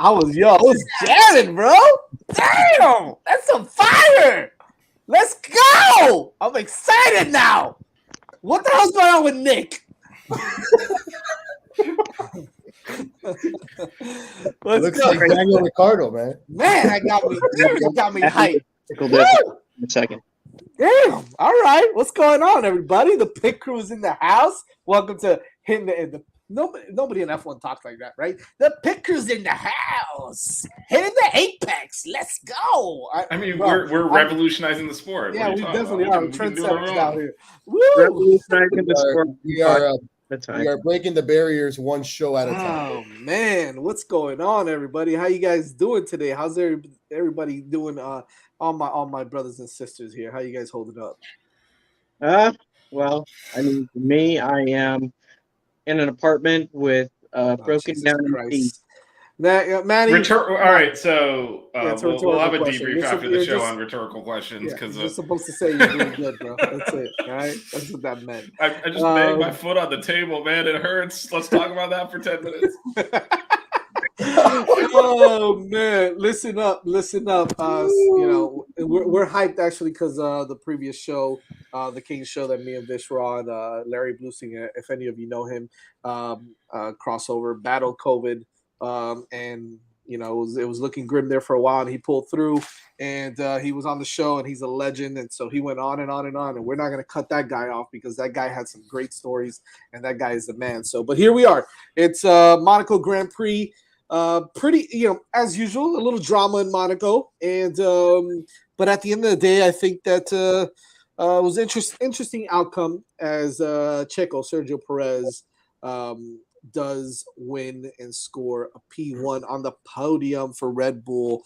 I was jamming, bro. Damn, that's some fire. Let's go. I'm excited now. What the hell's going on with Nick? Looks like Daniel Ricciardo, man. Man, that got me hyped. In a second. Damn. All right. What's going on, everybody? The pit crew is in the house. Welcome to Hitting the Nobody in F1 talks like that, right? The pit crew's in the house. Hitting the apex. Let's go. I mean, we're revolutionizing the sport. Yeah, we definitely are. Trendsetters out here. Woo! Revolutionizing the sport. We are breaking the barriers one show at a time. Oh man, what's going on, everybody? How you guys doing today? How's everybody doing? All my brothers and sisters here. How you guys holding up? Well, I mean, for me, I am in an apartment with broken down AC. Manny. All right, so we'll have a debrief after the show on rhetorical questions because you're supposed to say you're doing good, bro. That's it. All right, that's what that meant. I just banged my foot on the table, man. It hurts. Let's talk about that for 10 minutes. Oh man, listen up. You know, we're hyped actually because the previous show, the King show that me and Vish were on, Larry Bluesinger, if any of you know him, crossover battled COVID, and you know it was looking grim there for a while, and he pulled through, and he was on the show, and he's a legend, and so he went on and on and on, and we're not going to cut that guy off because that guy had some great stories, and that guy is the man. So, but here we are. It's Monaco Grand Prix. Pretty, you know, as usual, a little drama in Monaco, and but at the end of the day, I think that was interesting outcome as Sergio Perez does win and score a P1 on the podium for Red Bull.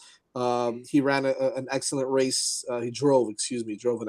He ran an excellent race. He drove an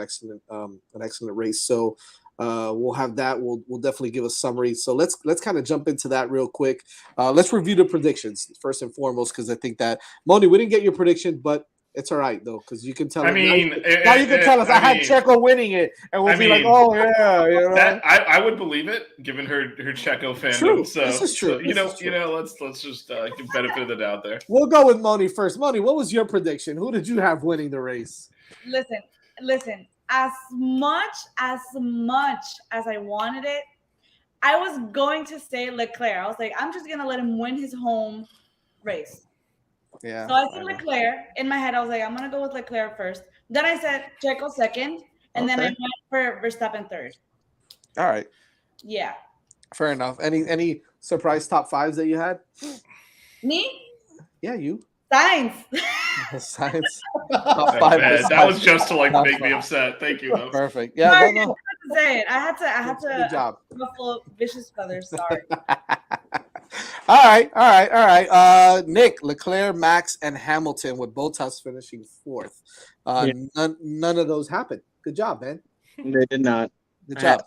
excellent race. So. We'll have that. We'll definitely give a summary. So let's kind of jump into that real quick. Let's review the predictions first and foremost because I think that Moni, we didn't get your prediction, but it's all right though because you can tell. I mean, now you can tell us. I had Checo winning it, and we'll be like, oh yeah, you know. That, I would believe it given her Checo fandom. True. So this is true. So, you know, let's just give benefit of the doubt there. We'll go with Moni first. Moni, what was your prediction? Who did you have winning the race? Listen. As much as I wanted it, I was going to say Leclerc. I was like, I'm just going to let him win his home race. Yeah. So I said Leclerc. In my head, I was like, I'm going to go with Leclerc first. Then I said Checo second. And then I went for Verstappen third. All right. Yeah. Fair enough. Any surprise top fives that you had? Me? Yeah, you. Sainz. Science. That was just to make me upset. Thank you. Though. Perfect. Yeah. Sorry, no. I had to say it. I had to. Good job. Ruffle vicious feathers. Sorry. All right. Nick, Leclerc, Max, and Hamilton with Bottas finishing fourth. None of those happened. Good job, man. They did not. Good job.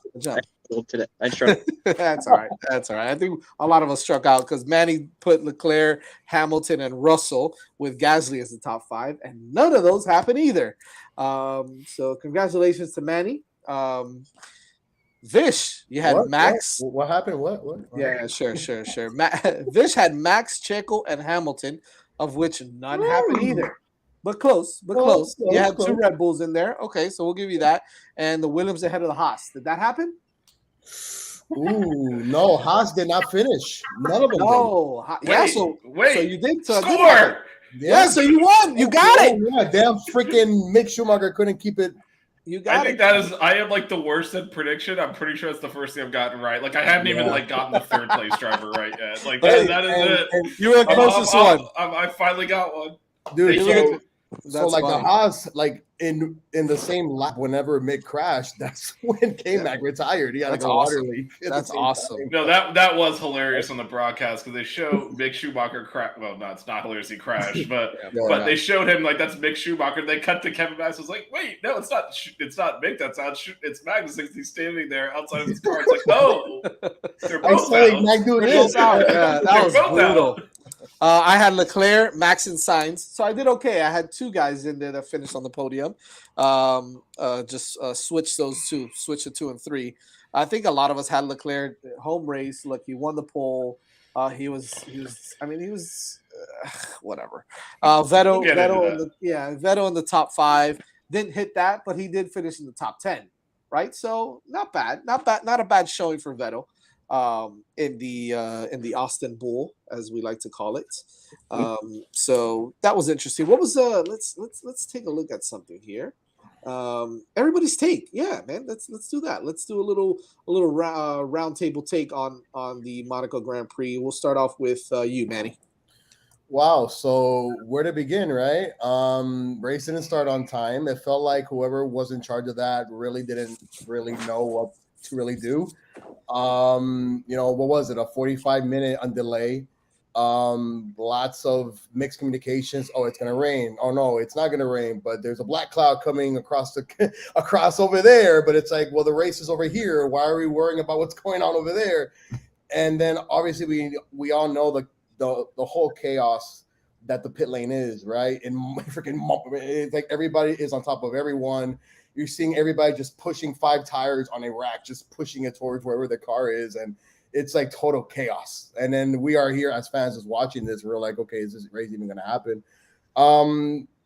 Today. I struggled. That's all right. I think a lot of us struck out because Manny put Leclerc, Hamilton, and Russell with Gasly as the top five, and none of those happened either. So congratulations to Manny. Vish, you had Max. What happened? What? Yeah, sure. Vish had Max, Checo, and Hamilton, of which none happened either. But close. You had two Red Bulls in there. Okay, so we'll give you that. And the Williams ahead of the Haas. Did that happen? Ooh, no, Haas did not finish. None of them. No. So you did. Score! Yeah, so you won. You got it. Yeah, damn freaking Mick Schumacher couldn't keep it. You got it. I am the worst at prediction. I'm pretty sure it's the first thing I've gotten right. I haven't even gotten the third place driver right yet. That is it. You were the closest one. I finally got one. Dude, so the Haas, in the same lap, whenever Mick crashed, that's when K-Mac retired. He had a water leak. That's awesome. No, that was hilarious on the broadcast because they show Mick Schumacher crash. Well, no, it's not hilarious. He crashed, but they showed him that's Mick Schumacher. They cut to Kevin Max. Was like, wait, no, it's not Mick. It's Magnus. He's standing there outside of his car. It's they're both out. Yeah, that was brutal. I had Leclerc, Max, and Sainz, so I did okay. I had two guys in there that finished on the podium. Switch the 2 and 3. I think a lot of us had Leclerc home race. Look, he won the pole. He was. I mean, he was. Whatever. Vettel in the top 5. Didn't hit that, but he did finish in the top 10. Right, so not bad, not a bad showing for Vettel in the Austin Bull, as we like to call it. So that was interesting. What was let's take a look at something here. Everybody's take, yeah, man. Let's do that. Let's do a little round table take on the Monaco Grand Prix. We'll start off with you, Manny. Wow, so where to begin, right? Race didn't start on time. It felt like whoever was in charge of that really didn't really know what to really do. What was it? A 45-minute delay. Lots of mixed communications. Oh, it's gonna rain. Oh no, it's not gonna rain, but there's a black cloud coming across over there. But it's like, well, the race is over here. Why are we worrying about what's going on over there? And then obviously we all know the whole chaos that the pit lane is, right? And it's like everybody is on top of everyone. You're seeing everybody just pushing 5 tires on a rack, just pushing it towards wherever the car is. And it's like total chaos. And then we are here as fans just watching this. We're like, okay, is this race even going to happen?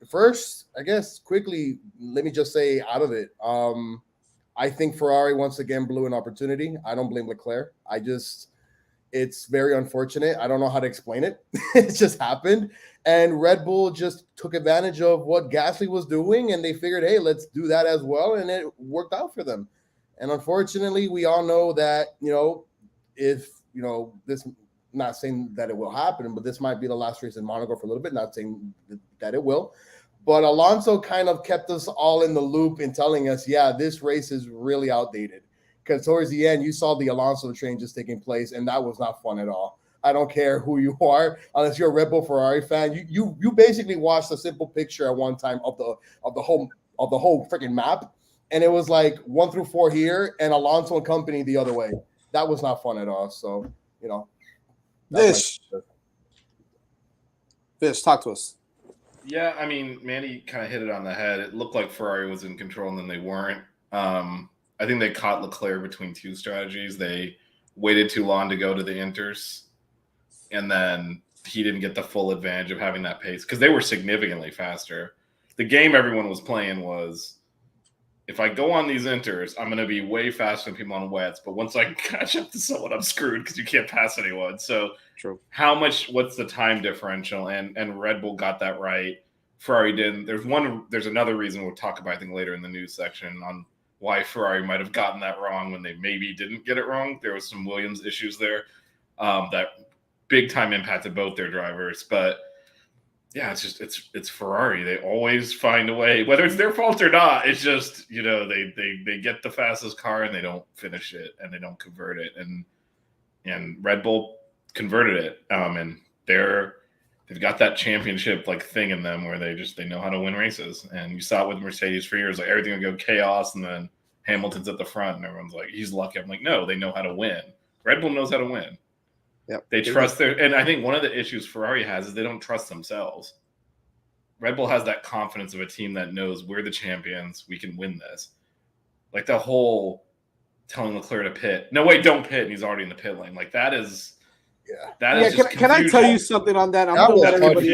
First, I guess quickly, let me just say out of it. I think Ferrari once again blew an opportunity. I don't blame Leclerc. It's very unfortunate. I don't know how to explain it. It just happened. And Red Bull just took advantage of what Gasly was doing, and they figured, hey, let's do that as well. And it worked out for them. And unfortunately, we all know that, if, this, not saying that it will happen, but this might be the last race in Monaco for a little bit, not saying that it will. But Alonso kind of kept us all in the loop in telling us, yeah, this race is really outdated. Because towards the end, you saw the Alonso train just taking place, and that was not fun at all. I don't care who you are, unless you're a Red Bull Ferrari fan. You basically watched a simple picture at one time of the whole freaking map, and it was like 1 through 4 here, and Alonso and company the other way. That was not fun at all. So Vish, talk to us. Yeah, I mean, Manny kind of hit it on the head. It looked like Ferrari was in control, and then they weren't. I think they caught Leclerc between 2 strategies. They waited too long to go to the inters, and then he didn't get the full advantage of having that pace because they were significantly faster. The game everyone was playing was, if I go on these inters, I'm going to be way faster than people on wets, but once I catch up to someone, I'm screwed because you can't pass anyone. So true. What's the time differential? And Red Bull got that right. Ferrari didn't. There's another reason we'll talk about, I think, later in the news section on why Ferrari might have gotten that wrong when they maybe didn't get it wrong. There was some Williams issues there that big time impacted both their drivers. But yeah, it's Ferrari. They always find a way, whether it's their fault or not. It's just, they get the fastest car and they don't finish it and they don't convert it. And Red Bull converted it. And they've got that championship like thing in them where they know how to win races. And you saw it with Mercedes for years, like everything would go chaos, and then Hamilton's at the front and everyone's like, he's lucky. I'm like, no, they know how to win. Red Bull knows how to win. Yep. They trust and I think one of the issues Ferrari has is they don't trust themselves. Red Bull has that confidence of a team that knows we're the champions, we can win this. Like the whole telling Leclerc to pit. No, wait, don't pit, and he's already in the pit lane. Like that is can I tell you something on that? I'm gonna let everybody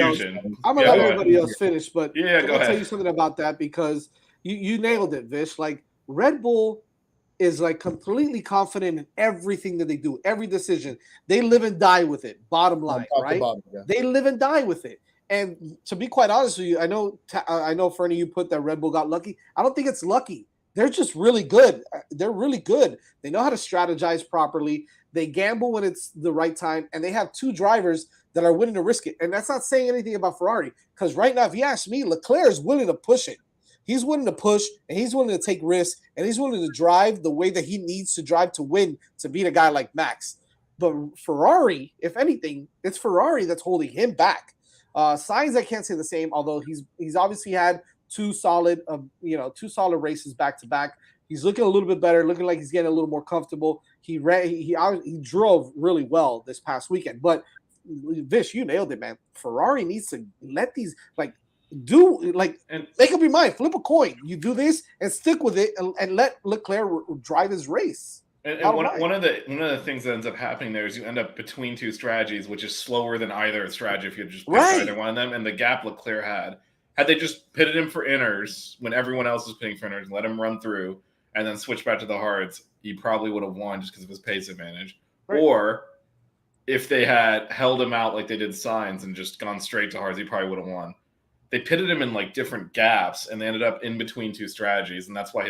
else finish, but go ahead. Tell you something about that because you nailed it, Vish. Like Red Bull is like completely confident in everything that they do, every decision. They live and die with it. Bottom line, right? They live and die with it. And to be quite honest with you, I know for any of you put that Red Bull got lucky. I don't think it's lucky. They're just really good. They're really good. They know how to strategize properly. They gamble when it's the right time, and they have 2 drivers that are willing to risk it. And that's not saying anything about Ferrari, because right now, if you ask me, Leclerc is willing to push it. He's willing to push, and he's willing to take risks, and he's willing to drive the way that he needs to drive to win, to beat a guy like Max. But Ferrari, if anything, it's Ferrari that's holding him back. Sainz, I can't say the same, although he's obviously had 2 solid races back to back. He's looking a little bit better, looking like he's getting a little more comfortable. He drove really well this past weekend. But Vish, you nailed it, man. Ferrari needs to let these make up your mind, flip a coin. You do this and stick with it, and let Leclerc drive his race. And Not one of the things that ends up happening there is you end up between two strategies, which is slower than either strategy if you just picked either one of them. And the gap Leclerc had they just pitted him for inners when everyone else was pitting for inners and let him run through and then switch back to the hards, he probably would have won just because of his pace advantage. Right. Or if they had held him out like they did Sainz and just gone straight to hards, he probably would have won. They pitted him in like different gaps, and they ended up in between two strategies, and that's why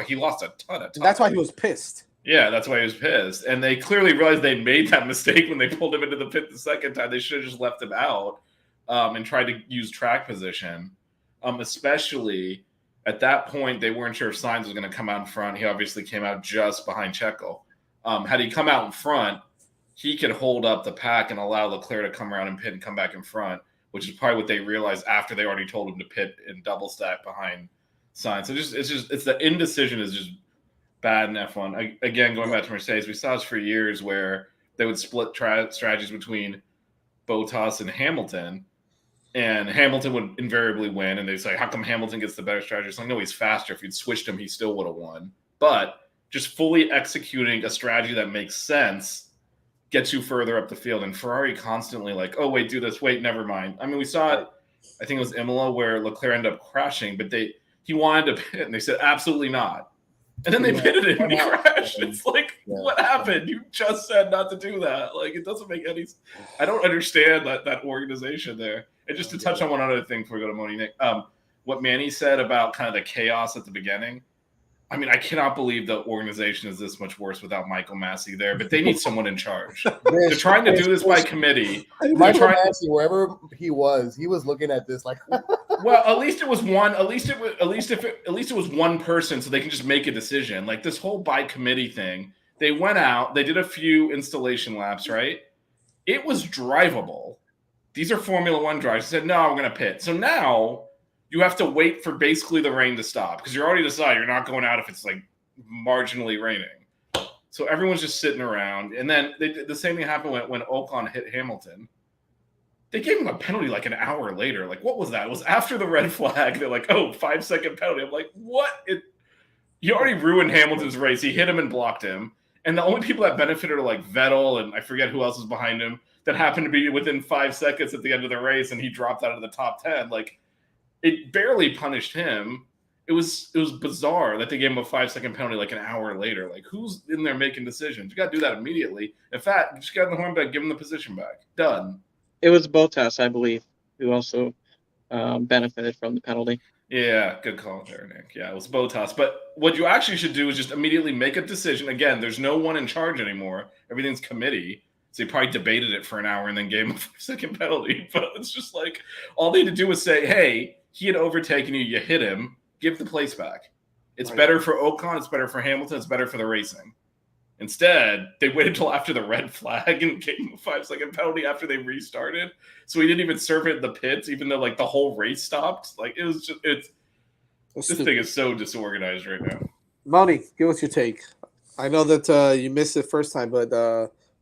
he lost a ton of time. That's why he was pissed. Yeah, that's why he was pissed. And they clearly realized they made that mistake when they pulled him into the pit the second time. They should have just left him out and tried to use track position. Especially at that point, they weren't sure if Sainz was going to come out in front. He obviously came out just behind Checo. Had he come out in front, he could hold up the pack and allow Leclerc to come around and pit and come back in front, which is probably what they realized after they already told him to pit and double stack behind Sainz. So it's the indecision is just bad in F1. Again, going back to Mercedes, we saw this for years where they would split strategies between Bottas and Hamilton, and Hamilton would invariably win. And they'd say, how come Hamilton gets the better strategy? It's like, no, he's faster. If you'd switched him, he still would have won. But just fully executing a strategy that makes sense gets you further up the field. And Ferrari constantly like, oh, wait, do this. Wait, never mind. I mean, we saw it, I think it was Imola, where Leclerc ended up crashing, but he wanted to pit, and they said, absolutely not. And then they pitted him and he crashed. It's like, what happened? You just said not to do that. Like, it doesn't make any sense. I don't understand that organization there. And just to touch on one other thing before we go to Moni, Nick, what Manny said about kind of the chaos at the beginning. I mean, I cannot believe the organization is this much worse without Michael Massey there, but they need someone in charge. They're trying to do this by committee. Michael Massey, wherever he was looking at this like. Well, at least it was one. At least it was one person, so they can just make a decision. Like this whole by committee thing. They went out. They did a few installation laps, right? It was drivable. These are Formula One drivers. They said, no, we're going to pit. So now you have to wait for basically the rain to stop because you're already decided you're not going out if it's like marginally raining. So everyone's just sitting around. And then the same thing happened when Ocon hit Hamilton. They gave him a penalty like an hour later. Like, what was that? It was after the red flag. They're like, oh, 5-second penalty. I'm like, what? He already ruined Hamilton's race. He hit him and blocked him. And the only people that benefited are like Vettel and I forget who else was behind him that happened to be within 5 seconds at the end of the race, and he dropped out of the top 10. Like, it barely punished him. It was bizarre that they gave him a 5-second penalty like an hour later. Like, who's in there making decisions? You got to do that immediately. In fact, just get in the horn back, give him the position back. Done. It was Bottas, I believe, who also benefited from the penalty. Yeah, good call there, Nick. Yeah, it was Bottas. But what you actually should do is just immediately make a decision. Again, there's no one in charge anymore. Everything's committee. So he probably debated it for an hour and then gave him a 5-second penalty. But it's just like, all they had to do was say, hey, he had overtaken you, you hit him, give the place back. It's better for Ocon, it's better for Hamilton, it's better for the racing. Instead, they waited until after the red flag and gave him a 5-second penalty after they restarted. So he didn't even serve it in the pits, even though like the whole race stopped. Like it was just this thing is so disorganized right now. Moni, give us your take. I know that you missed it first time, but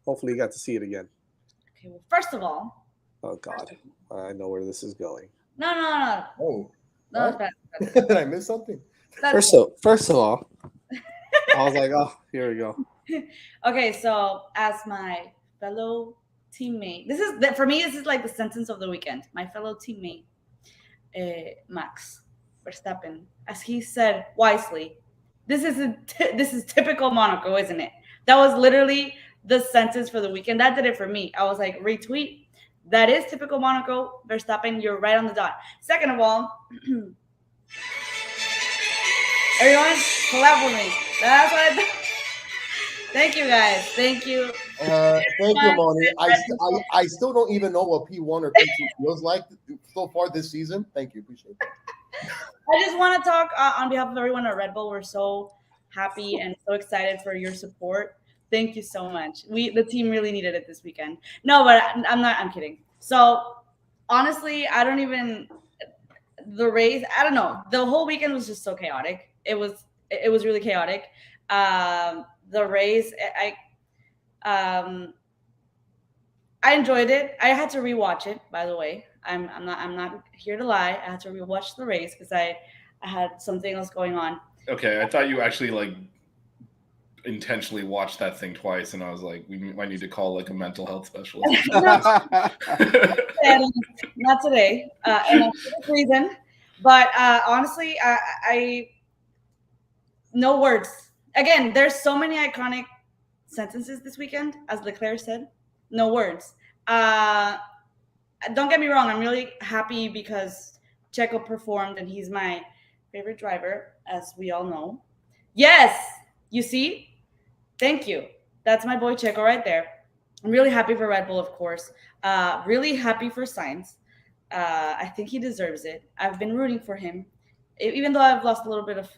hopefully you got to see it again. Okay, well, first of all. Oh God, I know where this is going. No. Oh. No, did I miss something? First of all, I was like, oh, here we go. Okay, so as my fellow teammate, for me, this is like the sentence of the weekend. My fellow teammate, Max Verstappen, as he said wisely, this is typical Monaco, isn't it? That was literally the sentence for the weekend. That did it for me. I was like, retweet. That is typical Monaco. Verstappen, you're right on the dot. Second of all, everyone, collab with me. That's what I thought. Thank you, guys. Thank you. Thank you, Moni. I still don't even know what P1 or P2 feels like so far this season. Thank you. Appreciate it. I just want to talk on behalf of everyone at Red Bull. We're so happy and so excited for your support. Thank you so much. The team really needed it this weekend. No, but I'm kidding. So honestly, the race, I don't know. The whole weekend was just so chaotic. It was really chaotic. The race, I enjoyed it. I had to rewatch it, by the way. I'm not here to lie. I had to rewatch the race because I had something else going on. Okay, I thought you actually like intentionally watched that thing twice, and I was like, we might need to call like a mental health specialist. Not today, and for this reason. But honestly, I no words. Again, there's so many iconic sentences this weekend, as Leclerc said. No words. Don't get me wrong. I'm really happy because Checo performed, and he's my favorite driver, as we all know. Yes, you see? Thank you. That's my boy Checo right there. I'm really happy for Red Bull, of course. Really happy for Sainz. I think he deserves it. I've been rooting for him, even though I've lost a little bit of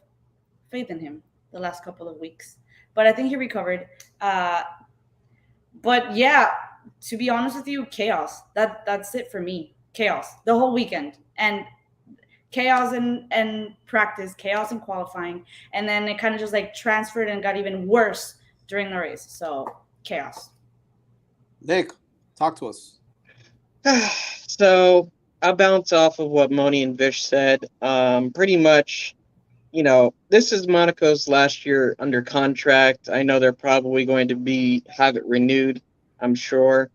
faith in him the last couple of weeks. But I think he recovered. But yeah, to be honest with you, chaos. That's it for me. Chaos the whole weekend, and chaos in practice, chaos in qualifying, and then it kind of just like transferred and got even worse during the race. So chaos. Nick, talk to us. So I'll bounce off of what Moni and Vish said. Pretty much, this is Monaco's last year under contract. I know they're probably going to have it renewed, I'm sure.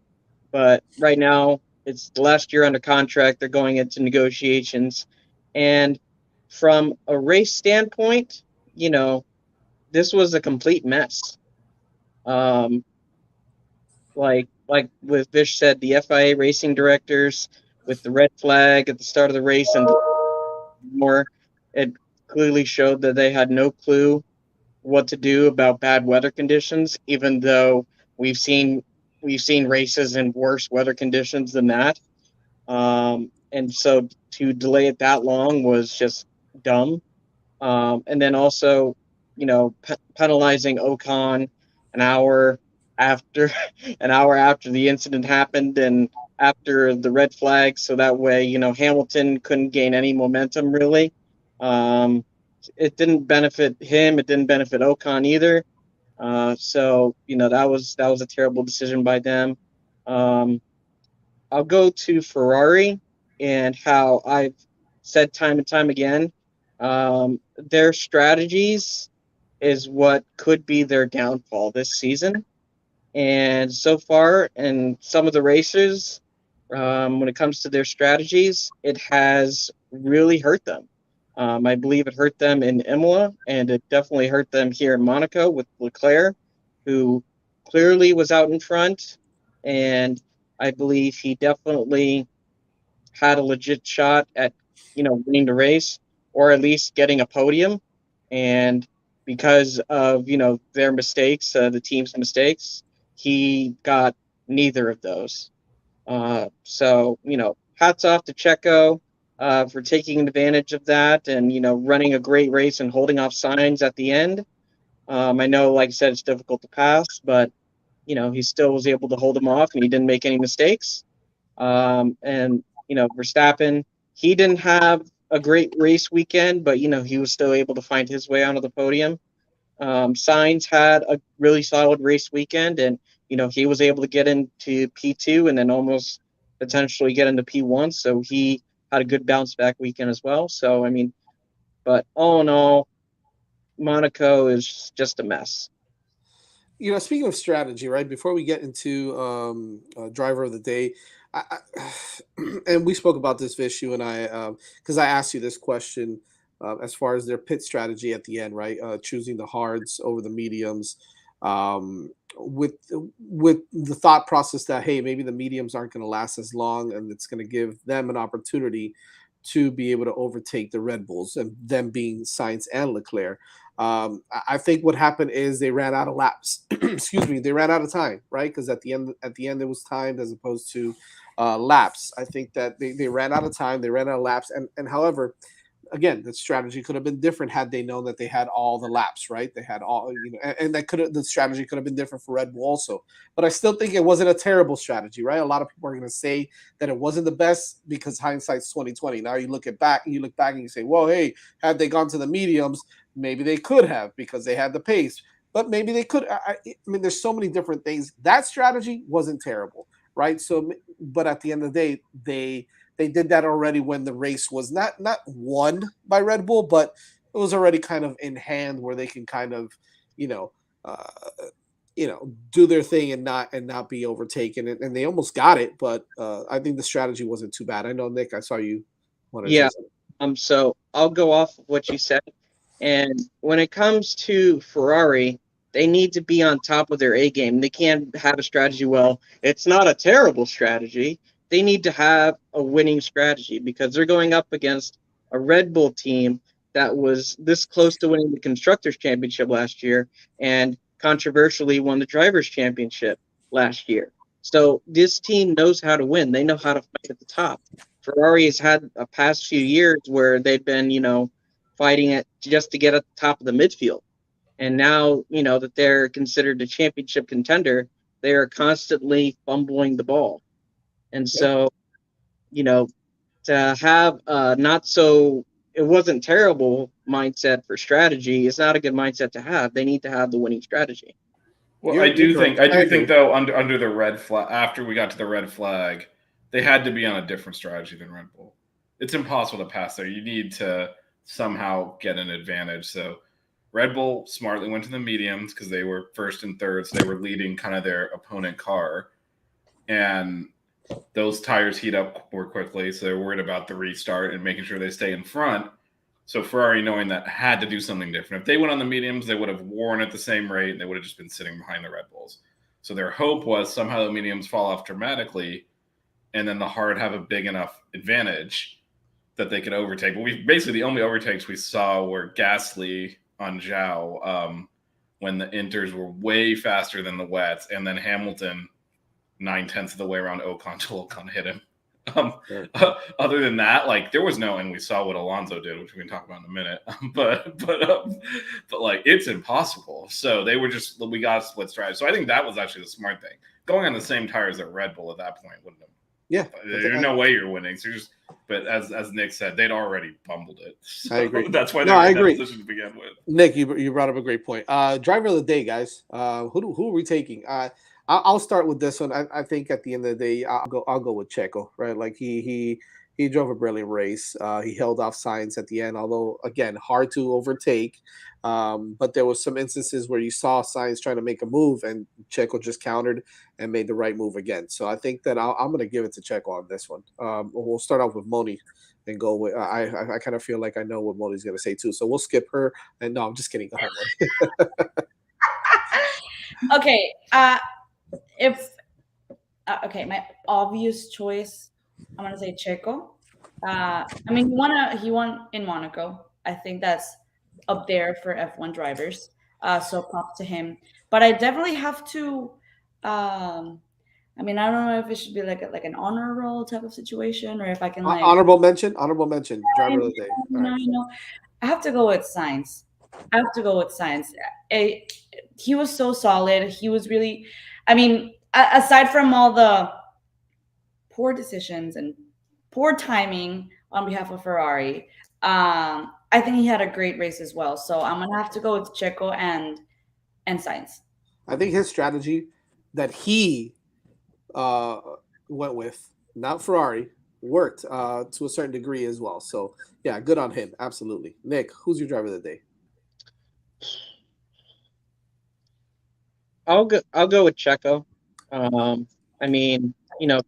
But right now, it's the last year under contract. They're going into negotiations. And from a race standpoint, this was a complete mess. Like with Vish said, the FIA racing directors with the red flag at the start of the race and more, it clearly showed that they had no clue what to do about bad weather conditions, even though we've seen races in worse weather conditions than that. And so to delay it that long was just dumb. And then also, penalizing Ocon an hour after the incident happened and after the red flag, so that way, Hamilton couldn't gain any momentum really. It didn't benefit him. It didn't benefit Ocon either. So that was a terrible decision by them. I'll go to Ferrari and how I've said time and time again, their strategies is what could be their downfall this season. And so far, in some of the races, when it comes to their strategies, it has really hurt them. I believe it hurt them in Imola, and it definitely hurt them here in Monaco with Leclerc, who clearly was out in front, and I believe he definitely had a legit shot at, winning the race or at least getting a podium. And because of, their mistakes, the team's mistakes, he got neither of those. So, hats off to Checo for taking advantage of that and, running a great race and holding off Sainz at the end. I know, like I said, it's difficult to pass, but, he still was able to hold him off and he didn't make any mistakes. And, Verstappen, he didn't have a great race weekend, but, he was still able to find his way onto the podium. Sainz had a really solid race weekend, and he was able to get into P2 and then almost potentially get into P1. So he had a good bounce back weekend as well. So but all in all, Monaco is just a mess. Speaking of strategy, right? Before we get into driver of the day, and we spoke about this, Vish, you and I, because I asked you this question. As far as their pit strategy at the end, right? Choosing the hards over the mediums, with the thought process that, hey, maybe the mediums aren't going to last as long, and it's going to give them an opportunity to be able to overtake the Red Bulls, and them being Sainz and Leclerc. I think what happened is they ran out of laps. Excuse me, they ran out of time, right? Because at the end it was timed as opposed to laps. I think that they ran out of time, they ran out of laps, and however, again, the strategy could have been different had they known that they had all the laps, right? They had all, and the strategy could have been different for Red Bull also. But I still think it wasn't a terrible strategy, right? A lot of people are going to say that it wasn't the best because hindsight's 2020. Now you look back and you say, well, hey, had they gone to the mediums, maybe they could have because they had the pace. But maybe they could. I mean, there's so many different things. That strategy wasn't terrible, right? So, but at the end of the day, they did that already when the race was not won by Red Bull, but it was already kind of in hand where they can kind of, do their thing and not be overtaken. And they almost got it, but I think the strategy wasn't too bad. I know, Nick, I saw you wanted to say something. So I'll go off of what you said. And when it comes to Ferrari, they need to be on top of their A game. They can't have a strategy. Well, it's not a terrible strategy. They need to have a winning strategy because they're going up against a Red Bull team that was this close to winning the Constructors' Championship last year and controversially won the Drivers' Championship last year. So this team knows how to win. They know how to fight at the top. Ferrari has had a past few years where they've been, fighting it just to get at the top of the midfield. And now, that they're considered a championship contender, they are constantly fumbling the ball. And so, to have it wasn't terrible mindset for strategy is not a good mindset to have. They need to have the winning strategy. Well, I do think though under the red flag, after we got to the red flag, they had to be on a different strategy than Red Bull. It's impossible to pass there. You need to somehow get an advantage. So Red Bull smartly went to the mediums because they were first and third, so they were leading kind of their opponent car. And those tires heat up more quickly, so they're worried about the restart and making sure they stay in front. So Ferrari, knowing that, had to do something different. If they went on the mediums, they would have worn at the same rate, and they would have just been sitting behind the Red Bulls. So their hope was somehow the mediums fall off dramatically, and then the hard have a big enough advantage that they could overtake. But the only overtakes we saw were Gasly on Zhao when the Inters were way faster than the wets, and then Hamilton 9/10 of the way around Ocon till Ocon hit him. Other than that, there was no, and we saw what Alonso did, which we can talk about in a minute. But it's impossible. So we got a split strategy. So I think that was actually the smart thing. Going on the same tires at Red Bull at that point wouldn't have. Yeah, there's no way you're winning. So but as Nick said, they'd already bumbled it. So I agree. That's why they're in that position to begin with. Nick, you brought up a great point. Driver of the day, guys. Who are we taking? I'll start with this one. I think at the end of the day, I'll go with Checo, right? He drove a brilliant race. He held off Sainz at the end, although again hard to overtake. But there was some instances where you saw Sainz trying to make a move, and Checo just countered and made the right move again. So I think that I'm going to give it to Checo on this one. We'll start off with Moni and go with. I kind of feel like I know what Moni's going to say too, so we'll skip her. And no, I'm just kidding. Go ahead, Moni. Okay. My obvious choice, I'm gonna say Checo. He won in Monaco. I think that's up there for F1 drivers. So props to him. But I definitely have to. I don't know if it should be like an honor roll type of situation, or if I can honorable mention, driver of the day. I have to go with Sainz. He was so solid. He was really. Aside from all the poor decisions and poor timing on behalf of Ferrari, I think he had a great race as well. So I'm going to have to go with Checo and Sainz. I think his strategy that he went with, not Ferrari, worked to a certain degree as well. So, yeah, good on him. Absolutely. Nick, who's your driver of the day? I'll go with Checo.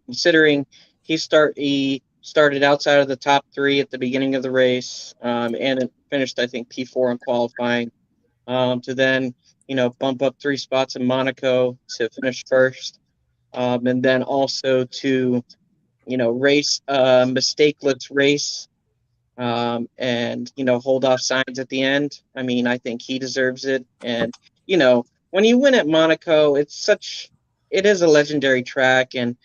Considering he started outside of the top three at the beginning of the race, and it finished, I think, P4 in qualifying, to then, bump up 3 spots in Monaco to finish first, and then also to, race a mistakeless race, and, hold off Sainz at the end. I think he deserves it. And, when you win at Monaco, it is a legendary track, and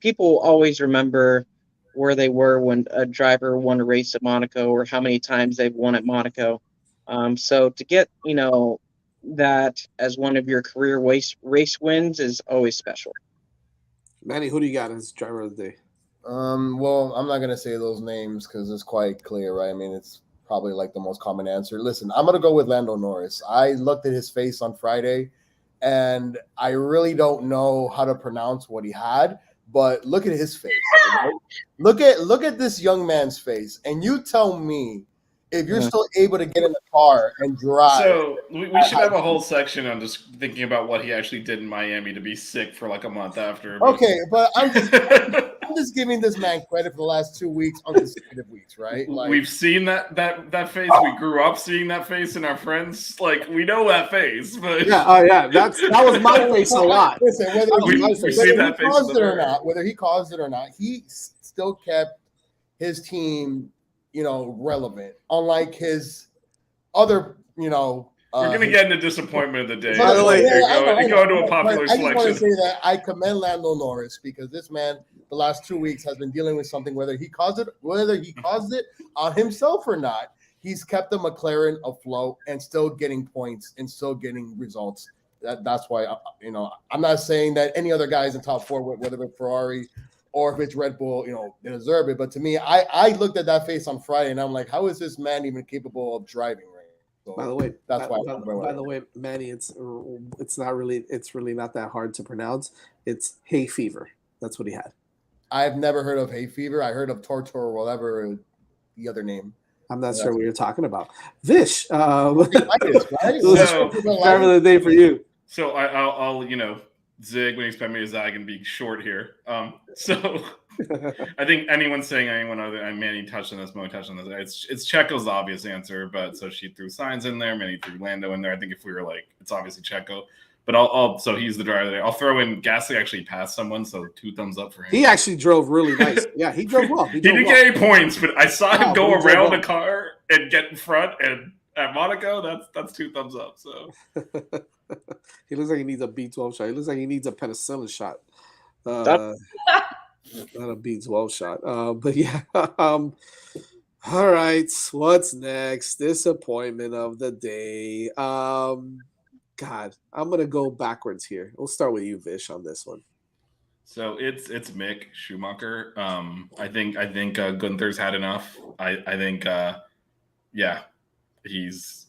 people always remember where they were when a driver won a race at Monaco, or how many times they've won at Monaco. So to get that as one of your career race wins is always special. Manny, who do you got as driver of the day? Well, I'm not gonna say those names because it's quite clear, right? It's probably the most common answer. Listen, I'm going to go with Lando Norris. I looked at his face on Friday, and I really don't know how to pronounce what he had, but look at his face. Right? Look at this young man's face, and you tell me if you're still able to get in the car and drive. So we should have a whole section on just thinking about what he actually did in Miami to be sick for like a month after. Okay, but I'm just giving this man credit for the last 2 weeks, consecutive weeks, right? Like, we've seen that face. We grew up seeing that face in our friends. Like, we know that face. But yeah, that was my face a lot. Listen, whether he caused it or not, he still kept his team, relevant. Unlike his other, we're gonna get into disappointment of the day. By the way, go into a popular I just want to selection. say that I commend Lando Norris because this man, the last 2 weeks, has been dealing with something. Whether he caused it on himself or not, he's kept the McLaren afloat and still getting points and still getting results. That's why I'm not saying that any other guys in top four, whether it's Ferrari or if it's Red Bull, they deserve it. But to me, I looked at that face on Friday and I'm like, how is this man even capable of driving? So by the way, that's why. By the way, Manny, it's really not that hard to pronounce. It's hay fever. That's what he had. I've never heard of hay fever. I heard of tortor or whatever the other name. I'm not sure what you're talking about. Vish, right? driver of the day for you. So I'll zig when you expect me to zag and be short here. So I think anyone saying anyone other than Manny touched on this, Mo touched on this. It's Checo's the obvious answer, but so she threw Sainz in there, Manny threw Lando in there. I think if we were like, it's obviously Checo. But so he's the driver there. I'll throw in Gasly actually passed someone, so 2 thumbs up for him. He actually drove really nice. Yeah, he drove well. He didn't get any points, but I saw him go around well. the car and get in front. And at Monaco, that's 2 thumbs up. So he looks like he needs a B12 shot. He looks like he needs a penicillin shot. Not a B12 shot. But yeah. All right. What's next? Disappointment of the day. God, I'm gonna go backwards here. We'll start with you, Vish, on this one. So it's Mick Schumacher. I think Gunther's had enough. I think he's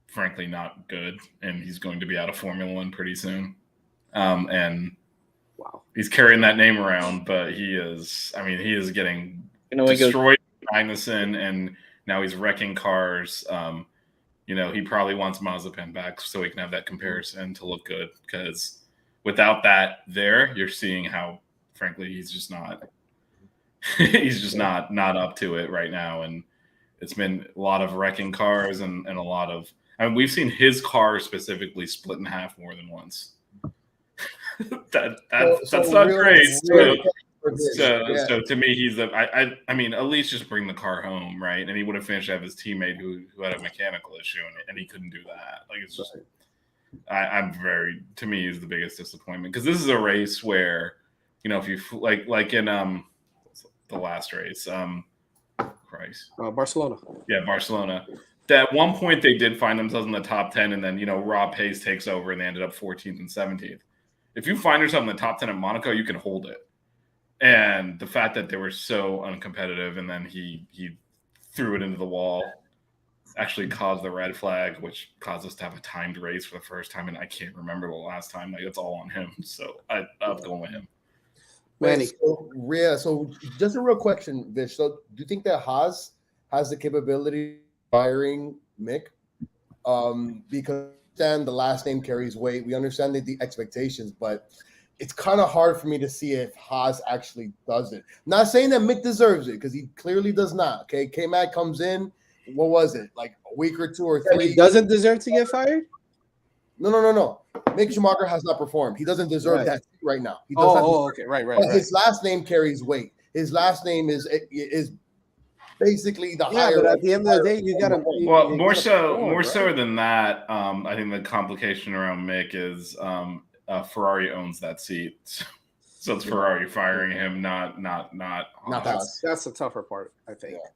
frankly not good, and he's going to be out of Formula One pretty soon. And wow, he's carrying that name around, but he is getting destroyed by Magnussen, and now he's wrecking cars. He probably wants Mazepin back so he can have that comparison to look good, because without that you're seeing how, frankly, he's just not up to it right now. And it's been a lot of wrecking cars and a lot of, we've seen his car specifically split in half more than once. That's not great. So to me, he's at least just bring the car home, right? And he would have finished at his teammate who had a mechanical issue, and he couldn't do that. Like, it's just, to me, he's the biggest disappointment, because this is a race where, if you like in the last race, Barcelona. Yeah, Barcelona. At one point, they did find themselves in the top 10, and then Rob Hayes takes over, and they ended up 14th and 17th. If you find yourself in the top 10 at Monaco, you can hold it. And the fact that they were so uncompetitive, and then he threw it into the wall, actually caused the red flag, which caused us to have a timed race for the first time, and I can't remember the last time. Like, it's all on him. So I'm going with him. Manny. So just a real question, Vish. So do you think that Haas has the capability of firing Mick? Because the last name carries weight. We understand the expectations, but it's kind of hard for me to see if Haas actually does it. Not saying that Mick deserves it, because he clearly does not. Okay, K-Mac comes in. What was it, like a week or 2 or 3? He doesn't deserve to get fired? No. Mick Schumacher has not performed. He doesn't deserve that right now. He does okay, right. But his last name carries weight. His last name is basically the higher. But at the end of the day, you got to. Well, more so than that. I think the complication around Mick is Ferrari owns that seat, so it's Ferrari firing him, not Haas. That's the tougher part, I think. Yeah.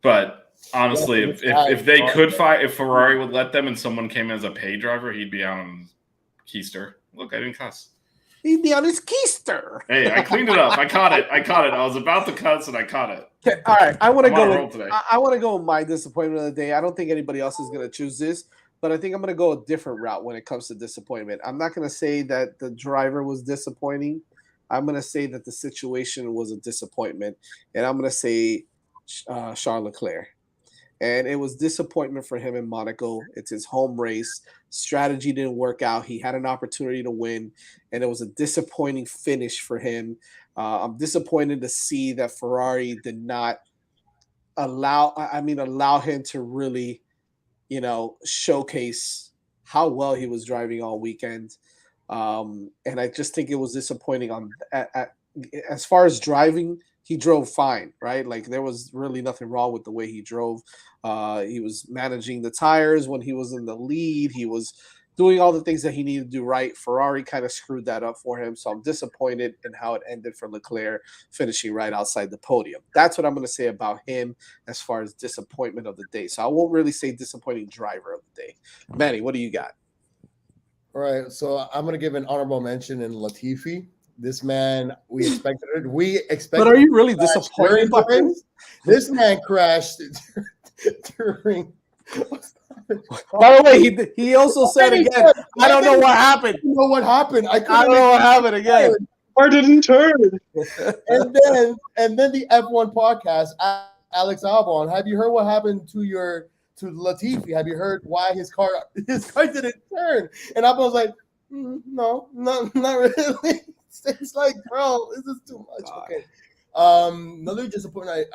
But honestly, if they could fight, if Ferrari would let them, and someone came as a pay driver, he'd be on Keister. Look, I didn't cuss. He'd be on his Keister. Hey, I cleaned it up. I caught it. I was about to cuss, and I caught it. Okay, all right. I want to go with my disappointment of the day. I don't think anybody else is going to choose this, but I think I'm going to go a different route when it comes to disappointment. I'm not going to say that the driver was disappointing. I'm going to say that the situation was a disappointment, and I'm going to say Charles Leclerc. And it was disappointment for him in Monaco. It's his home race. Strategy didn't work out. He had an opportunity to win, and it was a disappointing finish for him. I'm disappointed to see that Ferrari did not allow him to really, showcase how well he was driving all weekend. And I just think it was disappointing as far as driving. He drove fine, right? Like there was really nothing wrong with the way he drove. He was managing the tires when he was in the lead. He was doing all the things that he needed to do right. Ferrari kind of screwed that up for him. So I'm disappointed in how it ended for Leclerc, finishing right outside the podium. That's what I'm going to say about him as far as disappointment of the day. So I won't really say disappointing driver of the day. Manny, what do you got? All right, so I'm going to give an honorable mention in Latifi. This man, we expected it. But are you really disappointed by him? This man crashed during. By the way, he also said again, I don't know what happened. You know what happened? I don't know what happened again. Car didn't turn. and then the F1 podcast, Alex Albon. Have you heard what happened to Latifi? Have you heard why his car didn't turn? And I was like, no, not really. It's like, bro, this is too much. Okay. Another disappointment.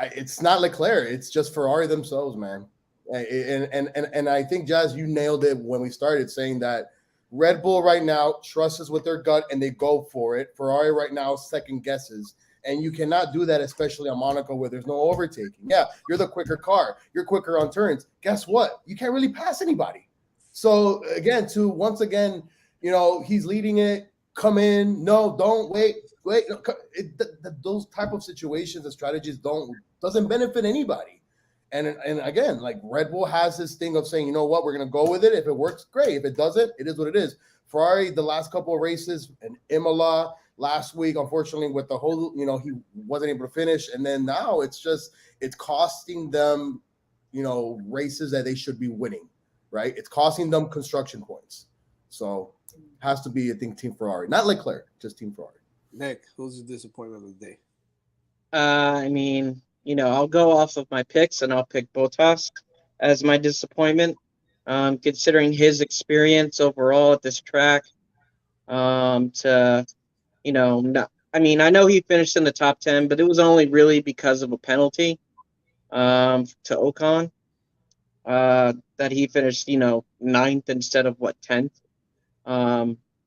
It's not Leclerc. It's just Ferrari themselves, man. And I think, Jazz, you nailed it when we started saying that Red Bull right now trusts us with their gut and they go for it. Ferrari right now second guesses. And you cannot do that, especially on Monaco where there's no overtaking. Yeah, you're the quicker car. You're quicker on turns. Guess what? You can't really pass anybody. So, once again, he's leading it. Come in. No, don't wait. Those type of situations and strategies doesn't benefit anybody. And again, like Red Bull has this thing of saying, you know what, we're going to go with it. If it works, great. If it doesn't, it is what it is. Ferrari, the last couple of races, and Imola last week, unfortunately, with the whole, he wasn't able to finish. And then now it's costing them, races that they should be winning, right? It's costing them construction points. So has to be, I think, Team Ferrari. Not Leclerc, just Team Ferrari. Nick, who's the disappointment of the day? I'll go off of my picks and I'll pick Bottas as my disappointment, considering his experience overall at this track. I know he finished in the top 10, but it was only really because of a penalty to Ocon that he finished, 9th instead of 10th.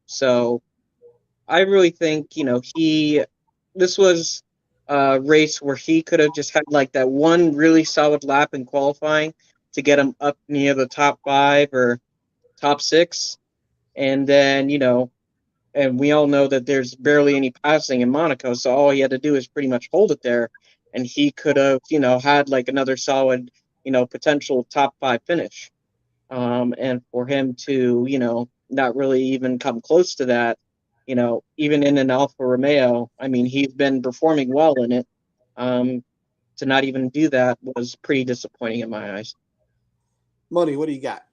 So I really think, this was a race where he could have just had like that one really solid lap in qualifying to get him up near the top 5 or top 6. And then, and we all know that there's barely any passing in Monaco. So all he had to do is pretty much hold it there. And he could have, had like another solid, potential top 5 finish. And for him to, not really even come close to that, even in an Alfa Romeo, he's been performing well in it. To not even do that was pretty disappointing in my eyes. Moni, what do you got?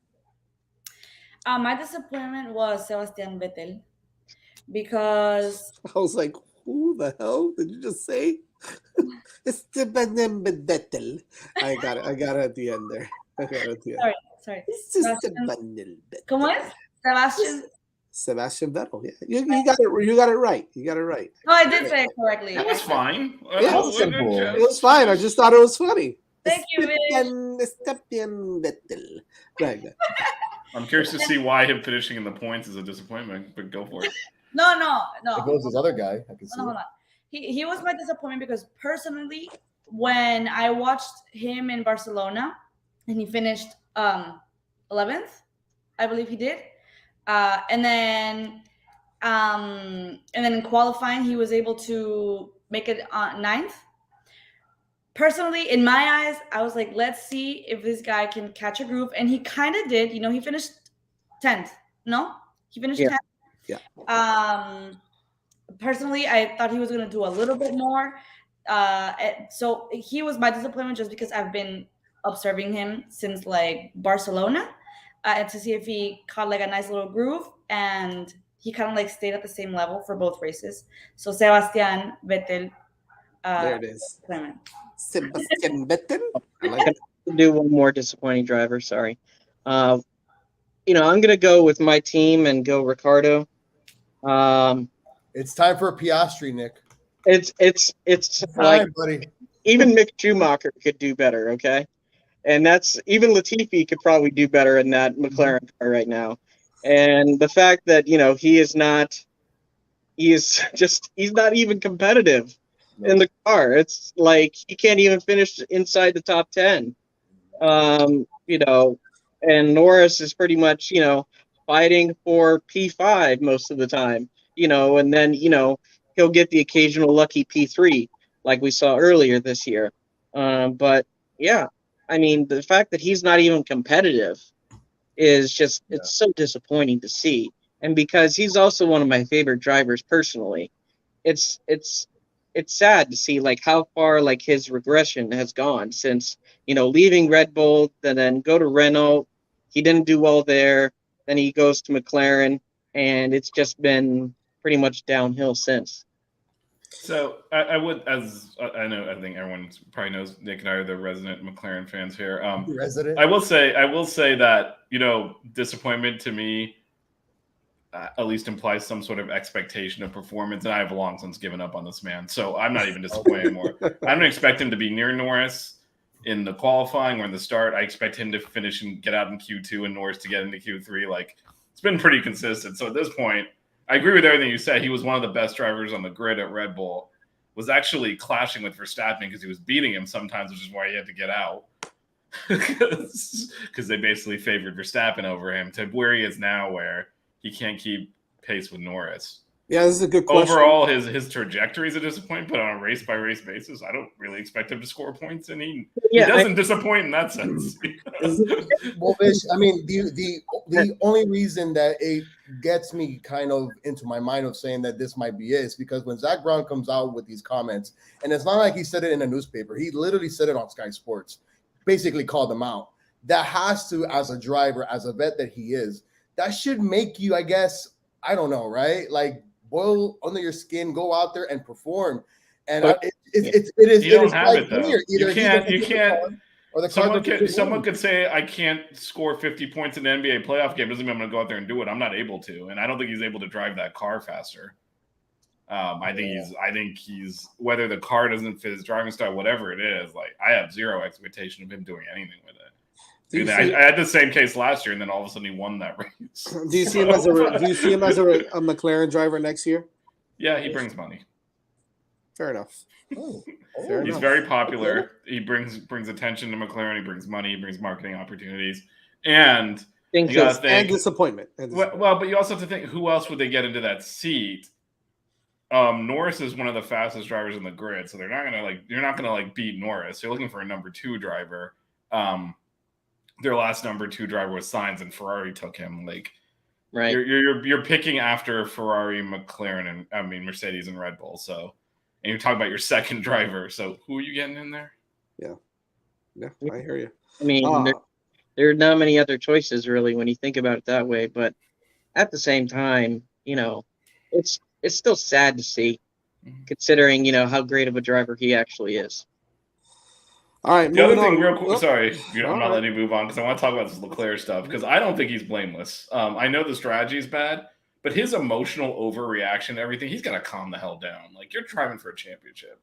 My disappointment was Sebastian Vettel because I was like, who the hell did you just say? Esteban Vettel. I got it at the end there. Sorry. ¿Cómo es? Sebastian Vettel. Yeah, you got it. You got it right. No, I did say it correctly. That was fine. Yeah, it was fine. I just thought it was funny. Thank you, Vish. Esteban Vettel. Right. I'm curious to see why him finishing in the points is a disappointment, but go for it. No. It goes this other guy. I can see. Hold on. He was my disappointment because personally, when I watched him in Barcelona and he finished 11th, I believe he did. And then in qualifying, he was able to make it 9th. Personally, in my eyes, I was like, let's see if this guy can catch a groove. And he kind of did. He finished 10th. No? He finished 10th? Yeah. Personally, I thought he was going to do a little bit more. So he was my disappointment just because I've been observing him since, Barcelona. And to see if he caught a nice little groove, and he kind of stayed at the same level for both races. So Sebastian Vettel There it is. Clement. Sebastian Vettel. I like it. Do one more disappointing driver. Sorry. I'm gonna go with my team and go Ricardo. It's time for a Piastri, Nick. It's like buddy. even Mick Schumacher could do better. Okay, and that's even Latifi could probably do better in that McLaren car right now. And the fact that he's not even competitive in the car. It's like he can't even finish inside the top 10. And Norris is pretty much, fighting for P5 most of the time, and then, he'll get the occasional lucky P3 like we saw earlier this year. But yeah, I mean, the fact that he's not even competitive is just, it's so disappointing to see. And because he's also one of my favorite drivers personally, it's sad to see like how far like his regression has gone since, leaving Red Bull, then go to Renault. He didn't do well there. Then he goes to McLaren, and it's just been pretty much downhill since. So I think everyone probably knows Nick and I are the resident McLaren fans here. Resident. I will say that, disappointment to me at least implies some sort of expectation of performance, and I have long since given up on this man. So I'm not even disappointed anymore. I don't expect him to be near Norris in the qualifying or in the start. I expect him to finish and get out in Q2 and Norris to get into Q3. Like, it's been pretty consistent. So at this point, I agree with everything you said. He was one of the best drivers on the grid at Red Bull. Was actually clashing with Verstappen because he was beating him sometimes, which is why he had to get out. Because they basically favored Verstappen over him to where he is now, where he can't keep pace with Norris. Yeah, this is a good question. Overall, his trajectory is a disappointment, but on a race-by-race basis, I don't really expect him to score points, and he doesn't disappoint in that sense. Well, Fish, I mean, the only reason that it gets me kind of into my mind of saying that this might be it is because when Zach Brown comes out with these comments, and it's not like he said it in a newspaper, he literally said it on Sky Sports, basically called them out. That has to, as a driver, as a vet that he is, that should make you, I guess, I don't know, right? Like, boil under your skin, go out there and perform. And it is. You don't have it though. You can't. Or someone could say I can't score 50 points in an NBA playoff game. Doesn't mean I'm going to go out there and do it. I'm not able to, and I don't think he's able to drive that car faster. I think he's whether the car doesn't fit his driving style, whatever it is. Like, I have zero expectation of him doing anything with it. I had the same case last year, and then all of a sudden he won that race. Do you see him as a McLaren driver next year? Yeah, he brings money. Fair enough. He's very popular. He brings attention to McLaren. He brings money. He brings marketing opportunities, and you gotta think, and disappointment. Well, but you also have to think, who else would they get into that seat? Norris is one of the fastest drivers in the grid, so you're not gonna beat Norris. You're looking for a number 2 driver. Their last number 2 driver was Sainz, and Ferrari took him. Right. You're picking after Ferrari, McLaren, and Mercedes and Red Bull. So, and you're talking about your second driver. So, who are you getting in there? Yeah, I hear you. I mean, there are not many other choices really when you think about it that way. But at the same time, it's still sad to see, considering how great of a driver he actually is. All right. The other thing, real quick. Sorry, I'm not letting you move on because I want to talk about this Leclerc stuff because I don't think he's blameless. I know the strategy is bad, but his emotional overreaction to everything, he's got to calm the hell down. Like, you're driving for a championship.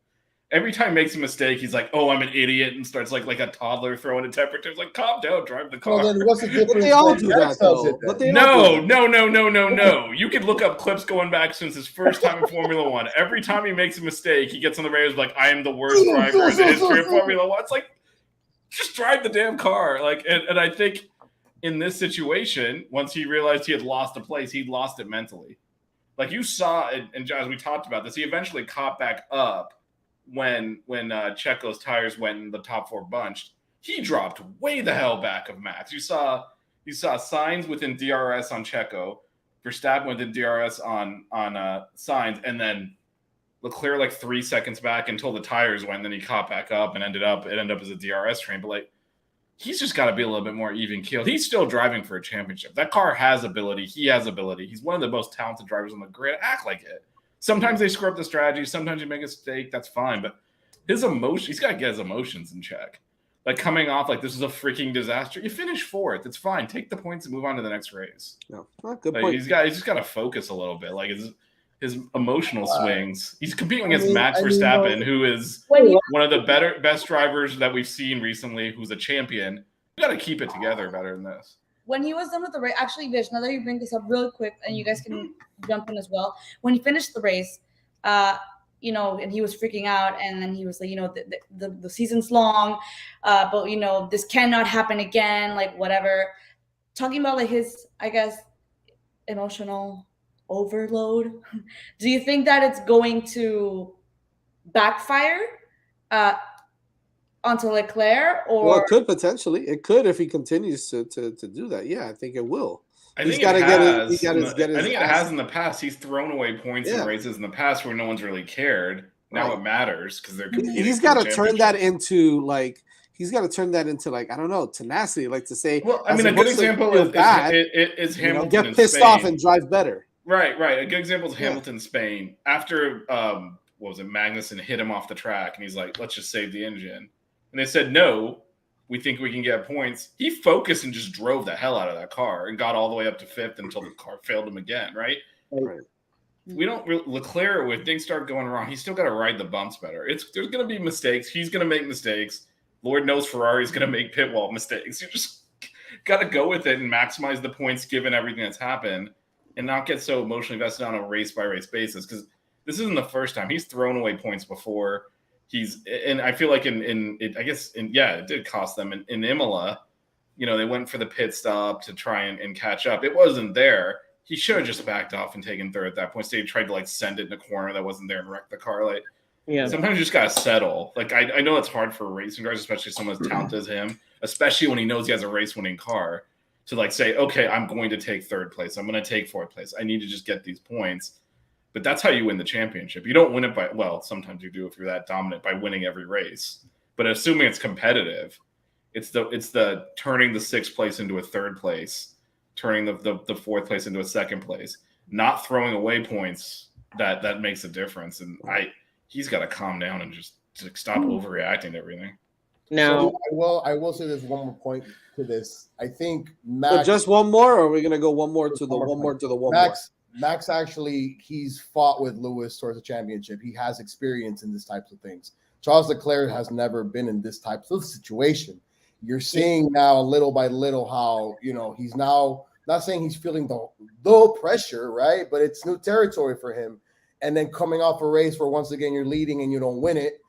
Every time he makes a mistake, he's like, "Oh, I'm an idiot," and starts like a toddler throwing a temperature. It's like, calm down, drive the car. Well, then what's the difference? But they all do that, though. No. You could look up clips going back since his first time in Formula One. Every time he makes a mistake, he gets on the radio like, "I am the worst driver in the history of Formula One." It's like, just drive the damn car. And I think in this situation, once he realized he had lost a place, he lost it mentally. Like you saw, and as we talked about this, he eventually caught back up. When Checo's tires went in the top 4 bunched, he dropped way the hell back of Max. You saw Sainz within DRS on Checo, Verstappen within DRS on Sainz, and then Leclerc 3 seconds back until the tires went. And then he caught back up and ended up as a DRS train. But he's just got to be a little bit more even keeled. He's still driving for a championship. That car has ability. He has ability. He's one of the most talented drivers on the grid. Act like it. Sometimes they screw up the strategy. Sometimes you make a mistake. That's fine. But His emotion, he's got to get his emotions in check. Like coming off like this is a freaking disaster. You finish fourth, it's fine. Take the points and move on to the next race. No, good like, point. He's just got to focus a little bit. Like his emotional swings. He's competing against Max Verstappen, who is one of the best drivers that we've seen recently, who's a champion. You got to keep it together better than this. When he was done with the race, actually, Vish, now that you bring this up really quick, and you guys can jump in as well. When he finished the race, you know, and he was freaking out, and then he was like, you know, the season's long, but you know, this cannot happen again, like whatever. Talking about like his, I guess, emotional overload. Do you think that it's going to backfire onto Leclerc, or well, it could potentially. It could if he continues to do that. Yeah, I think it will. I think it has in the past. He's thrown away points in races in the past where no one's really cared. Now it matters because they're. He's got to turn that into like. He's got to turn that into like, I don't know, tenacity. Like to say. Well, I mean, a good example is Hamilton. Get pissed off and drive better. Right. A good example is Hamilton, Spain. After what was it? Magnussen hit him off the track, and he's like, "Let's just save the engine." And they said, "No, we think we can get points." He focused and just drove the hell out of that car and got all the way up to fifth until the car failed him again. Right. We don't Leclerc, when things start going wrong, he's still got to ride the bumps better. There's going to be mistakes. He's going to make mistakes. Lord knows Ferrari's going to make pit wall mistakes. You just got to go with it and maximize the points given everything that's happened, and not get so emotionally invested on a race by race basis. Because this isn't the first time he's thrown away points before. And I feel like it did cost them in Imola. You know, they went for the pit stop to try and catch up. It wasn't there. He should have just backed off and taken third at that point. So he tried to like send it in a corner that wasn't there and wreck the car. Like, sometimes you just gotta settle. Like I know it's hard for racing drivers, especially someone as talented as him, especially when he knows he has a race-winning car, to like say, okay, I'm going to take third place. I'm going to take fourth place. I need to just get these points. But that's how you win the championship. You don't win it by, well, sometimes you do if you're that dominant by winning every race. But assuming it's competitive, it's the turning the sixth place into a third place, turning the fourth place into a second place, not throwing away points that makes a difference. And he's got to calm down and just stop overreacting to everything. Now, so I will say there's one more point to this. I think Max. So just one more, or are we gonna go one more to the one more to the one more? Max actually, he's fought with Lewis towards the championship. He has experience in these types of things. Charles Leclerc has never been in this type of situation. You're seeing now little by little how, you know, he's now not saying he's feeling the pressure, right? But it's new territory for him. And then coming off a race where once again you're leading and you don't win it,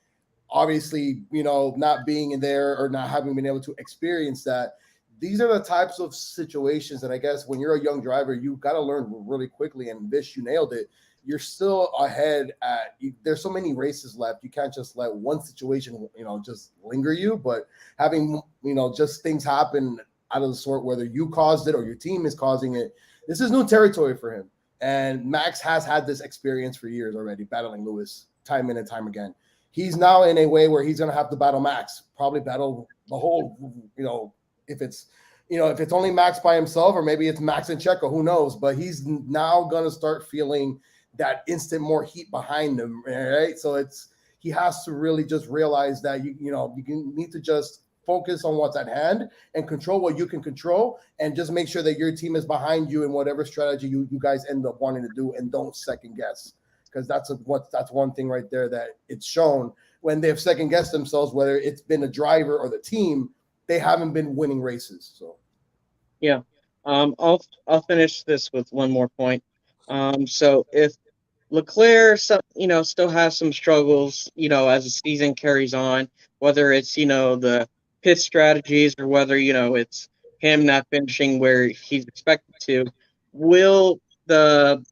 obviously, you know, not being in there or not having been able to experience that. These are the types of situations that I guess when you're a young driver, you got to learn really quickly. And Vish, you nailed it. You're still ahead there's so many races left. You can't just let one situation, you know, just linger you. But having, you know, just things happen out of the sort, whether you caused it or your team is causing it, this is new territory for him. And Max has had this experience for years already, battling Lewis time in and time again. He's now in a way where he's going to have to battle Max, probably battle the whole, you know, if it's only Max by himself, or maybe it's Max and Checo, who knows? But he's now going to start feeling that instant more heat behind him, right? So he has to really just realize that you need to just focus on what's at hand and control what you can control, and just make sure that your team is behind you in whatever strategy you guys end up wanting to do, and don't second guess, because that's one thing right there that it's shown when they've second guessed themselves, whether it's been a driver or the team. They haven't been winning races. So, yeah, I'll finish this with one more point. So if Leclerc, still has some struggles, as the season carries on, whether it's the pit strategies or whether it's him not finishing where he's expected to, will the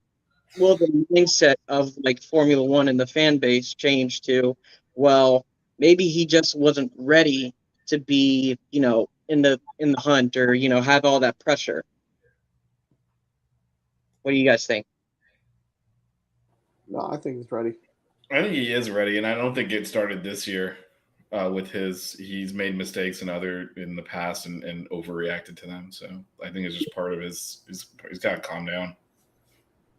mindset of like Formula One and the fan base change to, well, maybe he just wasn't ready to be, in the hunt, or, have all that pressure? What do you guys think? No, I think he's ready. I think he is ready, and I don't think it started this year with he's made mistakes in the past and overreacted to them. So I think it's just part of he's got to calm down.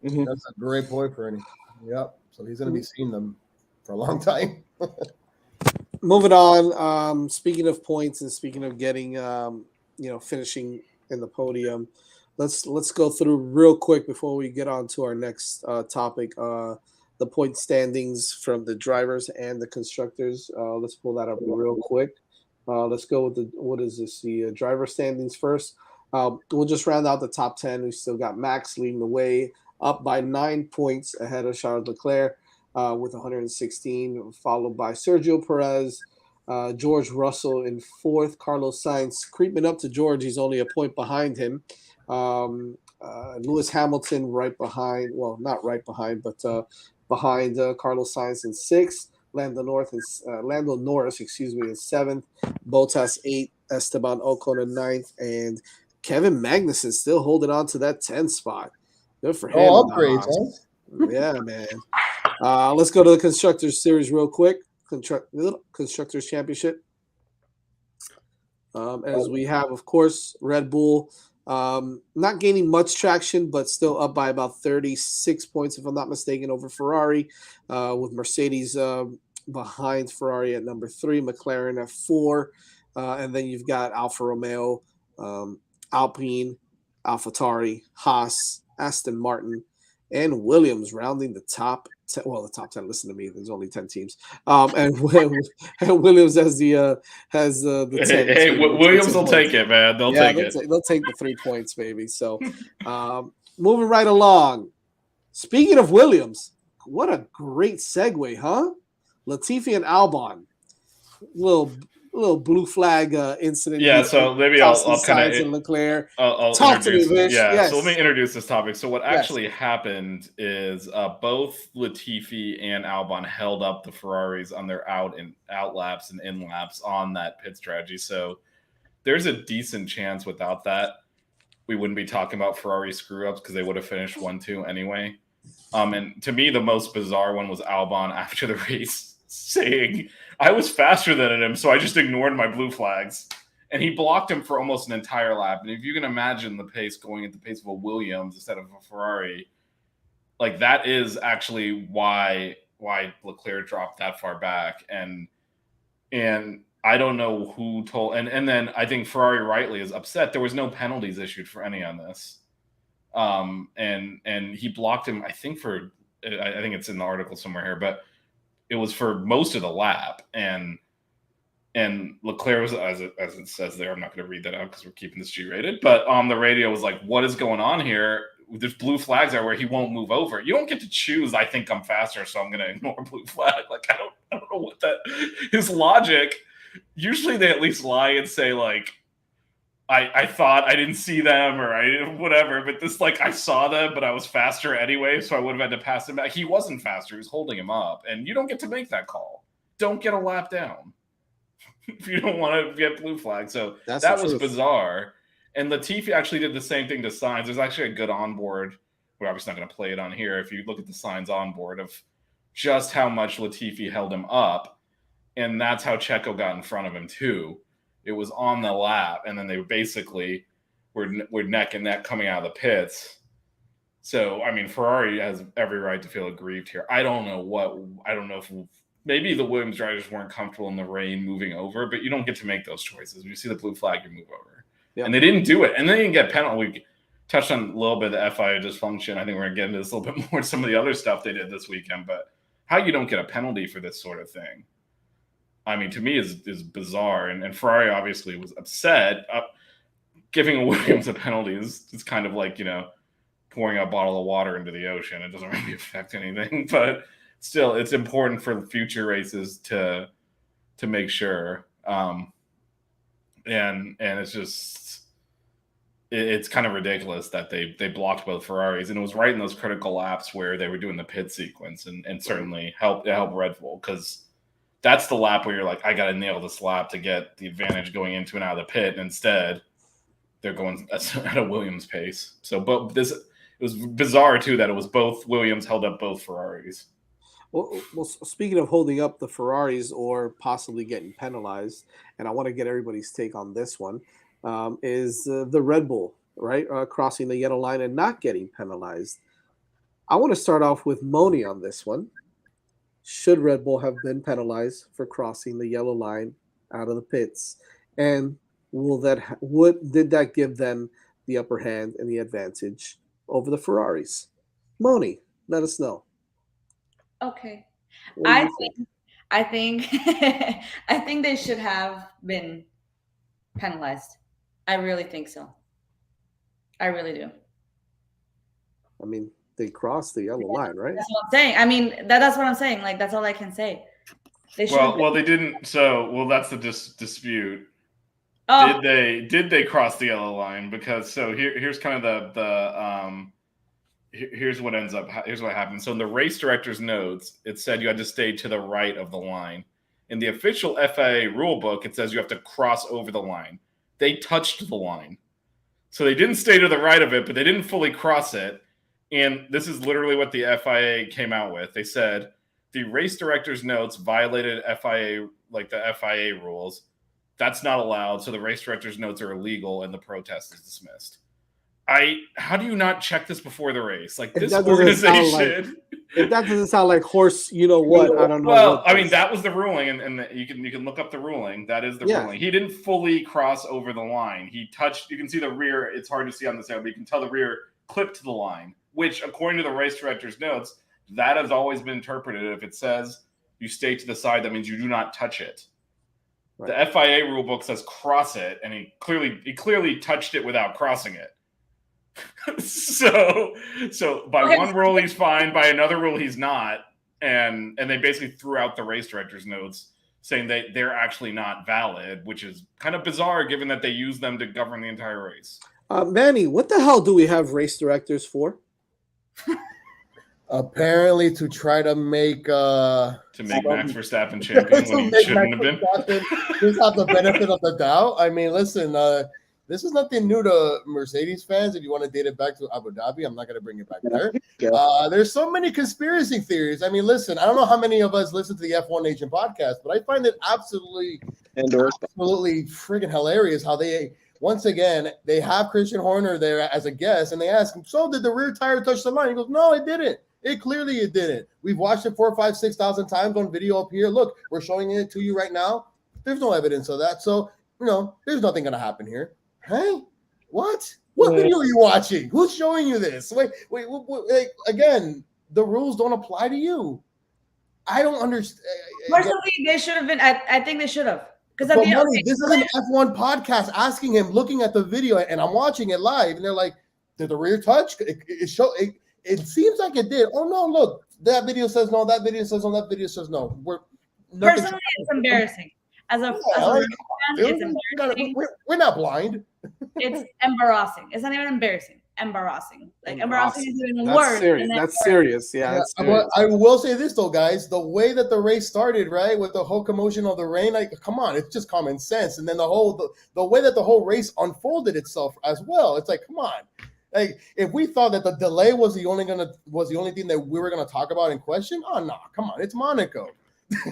Mm-hmm. That's a great point, Fernie. Yep. So he's going to be seeing them for a long time. moving on. Speaking of points and speaking of getting, finishing in the podium, let's go through real quick before we get on to our next topic. The point standings from the drivers and the constructors. Let's pull that up real quick. Let's go with the driver standings first. We'll just round out the top 10. We still got Max leading the way, up by 9 points ahead of Charles Leclerc with 116, followed by Sergio Perez, George Russell in fourth, Carlos Sainz creeping up to George. He's only a point behind him. Lewis Hamilton right behind, well, not right behind, but behind Carlos Sainz in sixth. Lando Norris, in seventh. Bottas 8th. Esteban Ocon in ninth. And Kevin Magnussen still holding on to that 10th spot. Good for him. Oh, upgrades, huh? Yeah, man. Let's go to the Constructors Series real quick. Constructors Championship. As we have, of course, Red Bull not gaining much traction, but still up by about 36 points, if I'm not mistaken, over Ferrari, with Mercedes behind Ferrari at number 3, McLaren at 4, and then you've got Alfa Romeo, Alpine, AlphaTauri, Haas, Aston Martin, and Williams rounding the top 10. Well, the top 10. Listen to me. There's only 10 teams, and Williams has the 10. Hey, Williams will take it, man. They'll take it. They'll take the 3 points, baby. So, moving right along. Speaking of Williams, what a great segue, huh? Latifi and Albon, little blue flag incident. Yeah, so maybe I'll kind of Leclerc. I'll talk to me, Vish. Yeah, yes. So let me introduce this topic. So what actually happened is both Latifi and Albon held up the Ferraris on their out laps and in laps on that pit strategy. So there's a decent chance without that we wouldn't be talking about Ferrari screw ups because they would have finished 1-2 anyway. And to me, the most bizarre one was Albon after the race saying, I was faster than him, so I just ignored my blue flags. And he blocked him for almost an entire lap. And if you can imagine the pace going at the pace of a Williams instead of a Ferrari, like that is actually why Leclerc dropped that far back. And I don't know who told, and then I think Ferrari rightly is upset. There was no penalties issued for any on this. And he blocked him, I think it's in the article somewhere here, but it was for most of the lap, and Leclerc was, as it says there, I'm not going to read that out because we're keeping this G-rated, but on the radio was like, what is going on here? There's blue flags everywhere. He won't move over. You don't get to choose, I think I'm faster, so I'm going to ignore blue flag. Like, I don't know what that, his logic, usually they at least lie and say, like, I thought I didn't see them or I didn't, whatever, but this, like, I saw them, but I was faster anyway, so I would have had to pass him back. He wasn't faster. He was holding him up, and you don't get to make that call. Don't get a lap down if you don't want to get blue flag. So that was bizarre. And Latifi actually did the same thing to Sainz. There's actually a good onboard. We're obviously not going to play it on here. If you look at the Sainz onboard of just how much Latifi held him up, and that's how Checo got in front of him too. It was on the lap, and then they basically were neck and neck coming out of the pits. So, I mean, Ferrari has every right to feel aggrieved here. I don't know if maybe the Williams drivers weren't comfortable in the rain moving over, but you don't get to make those choices. When you see the blue flag, you move over. Yep. And they didn't do it. And they didn't get penalty. We touched on a little bit of the FIA dysfunction. I think we're going to get into this a little bit more, some of the other stuff they did this weekend, but how you don't get a penalty for this sort of thing, I mean, to me is bizarre. And Ferrari obviously was upset. Giving Williams a penalty is kind of like, pouring a bottle of water into the ocean. It doesn't really affect anything, but still, it's important for future races to make sure. And it's just, it's kind of ridiculous that they blocked both Ferraris, and it was right in those critical laps where they were doing the pit sequence, and certainly helped Red Bull, because that's the lap where you're like, I got to nail this lap to get the advantage going into and out of the pit. And instead, they're going at a Williams pace. So, but it was bizarre too that it was both Williams held up both Ferraris. Well, speaking of holding up the Ferraris or possibly getting penalized, and I want to get everybody's take on this one, is the Red Bull, right? Crossing the yellow line and not getting penalized. I want to start off with Moni on this one. should Red Bull have been penalized for crossing the yellow line out of the pits? And did that give them the upper hand and the advantage over the Ferraris? Moni, let us know. Okay. What do you think? I think I think they should have been penalized. I really think so. I really do. I mean, they crossed the yellow line, right? That's what I'm saying. I mean, that's what I'm saying. Like, that's all I can say. They should. Well, they didn't. So, that's the dispute. Oh, Did they cross the yellow line? Because here's kind of here's what happened. So in the race director's notes, it said you had to stay to the right of the line. In the official FIA rule book, it says you have to cross over the line. They touched the line. So they didn't stay to the right of it, but they didn't fully cross it. And this is literally what the FIA came out with. They said the race director's notes violated the FIA rules. That's not allowed. So the race director's notes are illegal and the protest is dismissed. How do you not check this before the race? Like, this organization. If that doesn't sound like horse, you know what? I don't know. Well, I mean, that was the ruling, and you can look up the ruling. That is the ruling. He didn't fully cross over the line. He touched. You can see the rear. It's hard to see on the side, but you can tell the rear clipped to the line. Which, according to the race director's notes, that has always been interpreted. If it says you stay to the side, that means you do not touch it. Right. The FIA rule book says cross it, and he clearly touched it without crossing it. So by one rule he's fine, by another rule he's not, and they basically threw out the race director's notes saying that they're actually not valid, which is kind of bizarre given that they use them to govern the entire race. Manny, what the hell do we have race directors for? Apparently to try to make Max Verstappen champion when he shouldn't have been. Just have the benefit of the doubt. I mean, listen, this is nothing new to Mercedes fans. If you want to date it back to Abu Dhabi, I'm not going to bring it back there. There's so many conspiracy theories. I mean, listen, I don't know how many of us listen to the F1 Nation podcast, but I find it absolutely friggin' hilarious how once again, they have Christian Horner there as a guest, and they ask him, so did the rear tire touch the line? He goes, no, it didn't. It didn't. We've watched it 4,000, 5,000, 6,000 times on video up here. Look, we're showing it to you right now. There's no evidence of that. So, there's nothing going to happen here. Hey, what? What video are you watching? Who's showing you this? Wait, again, the rules don't apply to you. I don't understand. Personally, they should have been. I think they should have. Because this is an F1 podcast asking him, looking at the video, and I'm watching it live, and they're like, did the rear touch? It seems like it did. Oh, no, look, that video says no, that video says no, that video says no. Personally, it's embarrassing. As a fan, it's embarrassing. We're not blind. It's embarrassing. It's not even embarrassing. Embarrassing. Like, embarrassing is even worse. That's serious. Yeah. I will say this, though, guys. The way that the race started, right, with the whole commotion of the rain, like, come on, it's just common sense. And then the way that the whole race unfolded itself as well, it's like, come on. Like, if we thought that the delay was the only thing that we were gonna talk about in question, oh no, come on, it's Monaco.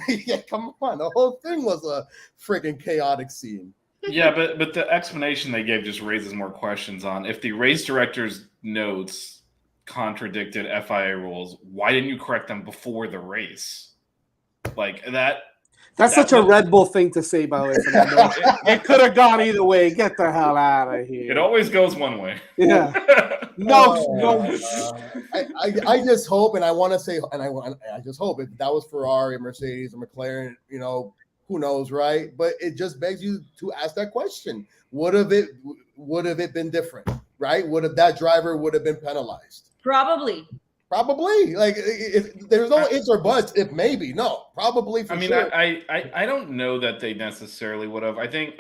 Yeah, come on, the whole thing was a freaking chaotic scene. Yeah, but the explanation they gave just raises more questions on if the race director's notes contradicted FIA rules, why didn't you correct them before the race? Like that. That's such a Red Bull thing to say, by the way. It could have gone either way. Get the hell out of here. It always goes one way. Yeah. No. I just hope, and I want to say, and I just hope if that was Ferrari, Mercedes, or McLaren, who knows, right? But it just begs you to ask that question: would have it been different, right? That driver would have been penalized? Probably. Like, if there's no ifs or buts. If maybe, no, probably. Sure. I don't know that they necessarily would have. I think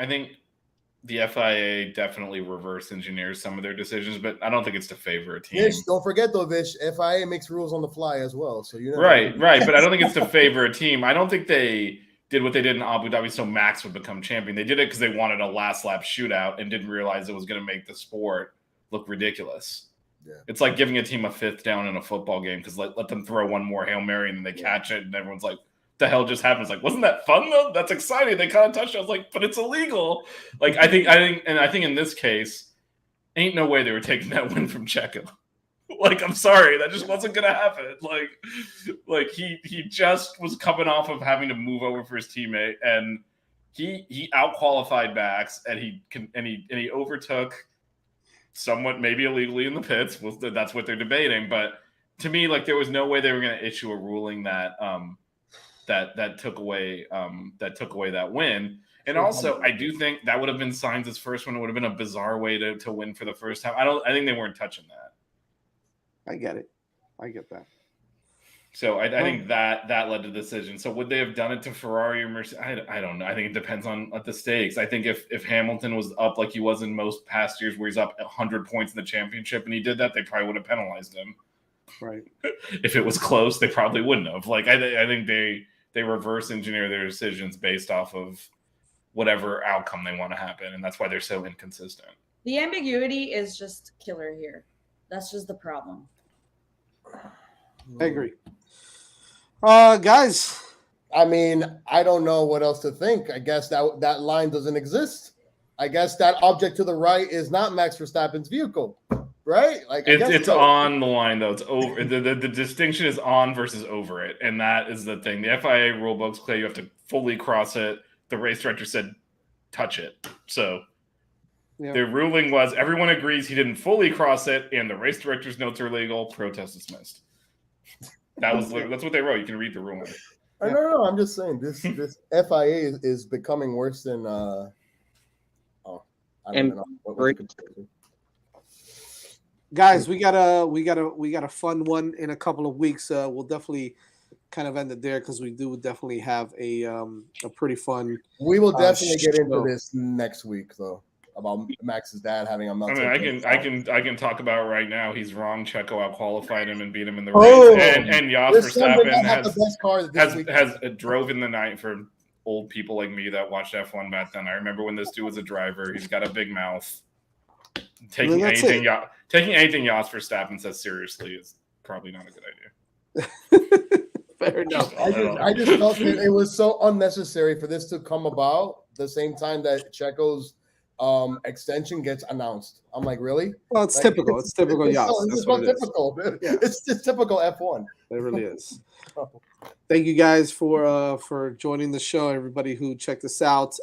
the FIA definitely reverse engineers some of their decisions, but I don't think it's to favor a team. Vish, don't forget though, Vish, FIA makes rules on the fly as well. So right. But I don't think it's to favor a team. I don't think they did what they did in Abu Dhabi so Max would become champion. They did it because they wanted a last lap shootout and didn't realize it was going to make the sport look ridiculous. Yeah. It's like giving a team a fifth down in a football game because let them throw one more Hail Mary and then they catch it and everyone's like, the hell just happened? It's like, wasn't that fun though? That's exciting. They caught a touchdown. I was like, but it's illegal. Like I think in this case, ain't no way they were taking that win from Checo. Like, I'm sorry, that just wasn't gonna happen. Like he just was coming off of having to move over for his teammate, and he outqualified Max, and he overtook somewhat maybe illegally in the pits. That's what they're debating, but to me, like, there was no way they were going to issue a ruling that that took away that win. And also, I do think that would have been Sainz's first one. It would have been a bizarre way to win for the first time. I think they weren't touching that. I get it. I get that. So I think that led to the decision. So would they have done it to Ferrari or Mercedes? I don't know. I think it depends on the stakes. I think if Hamilton was up like he was in most past years, where he's up 100 points in the championship, and he did that, they probably would have penalized him. Right. If it was close, they probably wouldn't have. Like I think they reverse engineer their decisions based off of whatever outcome they want to happen, and that's why they're so inconsistent. The ambiguity is just killer here. That's just the problem. I agree. Guys. I mean, I don't know what else to think. I guess that line doesn't exist. I guess that object to the right is not Max Verstappen's vehicle, right? Like it's on the line though. It's over. The distinction is on versus over it, and that is the thing. The FIA rulebook's clear. You have to fully cross it. The race director said, touch it. So the ruling was everyone agrees he didn't fully cross it, and the race director's notes are legal. Protest dismissed. That's what they wrote. You can read the ruling. I don't know. I'm just saying this FIA is becoming worse than. I don't know. Guys, we got a fun one in a couple of weeks. We'll definitely kind of end it there because we do definitely have a pretty fun. We will definitely get into this next week though, about Max's dad having a meltdown. I mean, I can talk about it right now. He's wrong. Checo outqualified him and beat him in the race. And Jos Verstappen has drove in the night for old people like me that watched F1 back then. I remember when this dude was a driver. He's got a big mouth. Taking anything Jos Verstappen says seriously is probably not a good idea. Fair enough. I just felt that it was so unnecessary for this to come about the same time that Checo's extension gets announced. I'm like, really? Well, it's typical. It's typical. Typical. Yeah. It's just typical F1. It really is. Thank you guys for joining the show. Everybody who checked us out.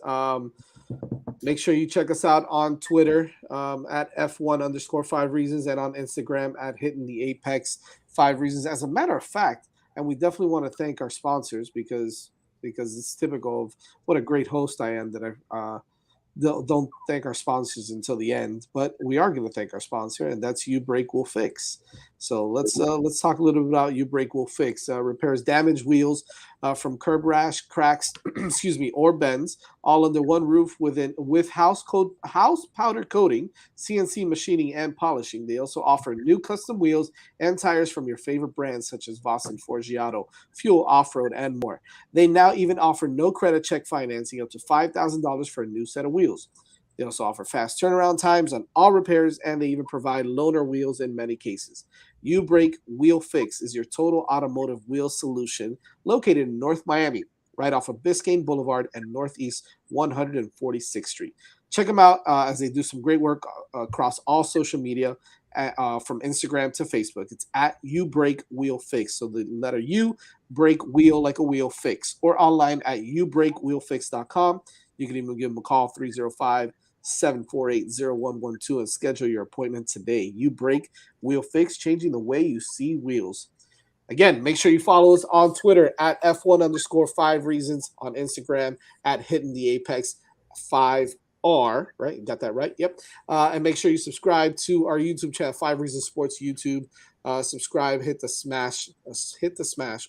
Make sure you check us out on Twitter at F1_5 reasons and on Instagram at Hitting the Apex 5 reasons. As a matter of fact, and we definitely want to thank our sponsors because it's typical of what a great host I am that I don't thank our sponsors until the end, but we are going to thank our sponsor, and that's You Brake Will Fix. So let's talk a little bit about You Brake Will Fix. Repairs damaged wheels from curb rash, cracks, or bends, all under one roof with house powder coating, CNC machining, and polishing. They also offer new custom wheels and tires from your favorite brands such as Voss and Forgiato, Fuel, Off-Road, and more. They now even offer no credit check financing up to $5,000 for a new set of wheels. They also offer fast turnaround times on all repairs, and they even provide loaner wheels in many cases. You Brake Wheel Fix is your total automotive wheel solution located in North Miami, right off of Biscayne Boulevard and Northeast 146th Street. Check them out as they do some great work across all social media, from Instagram to Facebook. It's at You Brake Wheel Fix. So the letter U, brake, wheel like a wheel, fix. Or online at youbrakewheelfix.com. You can even give them a call, 305-748-0112, and schedule your appointment today. You Brake Wheel Fix, changing the way you see wheels. Again, make sure you follow us on Twitter at F1_5 reasons, on Instagram at Hitting the Apex 5R, right? You got that right? Yep. And make sure you subscribe to our YouTube channel, 5 Reasons Sports YouTube. Subscribe, hit the smash,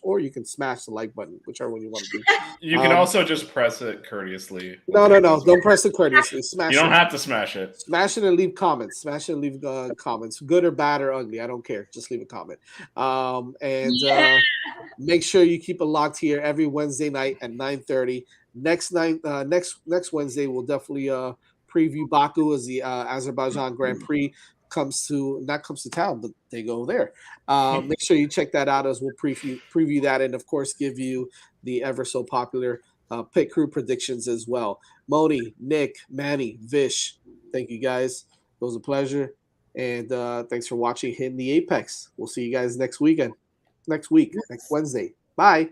or you can smash the like button, whichever one you want to do. You can also just press it courteously. No. Don't press it courteously. Smash. You don't have to smash it. Smash it and leave comments. Smash it and leave comments. Good or bad or ugly, I don't care. Just leave a comment. Make sure you keep it locked here every Wednesday night at 9:30. Next Wednesday, we'll definitely preview Baku as the Azerbaijan Grand Prix comes to town, but they go there. Make sure you check that out as we'll preview that, and of course give you the ever so popular pit crew predictions as well. Moni, Nick, Manny, Vish, thank you guys. It was a pleasure. And thanks for watching Hitting the Apex. We'll see you guys next week, next Wednesday. Bye.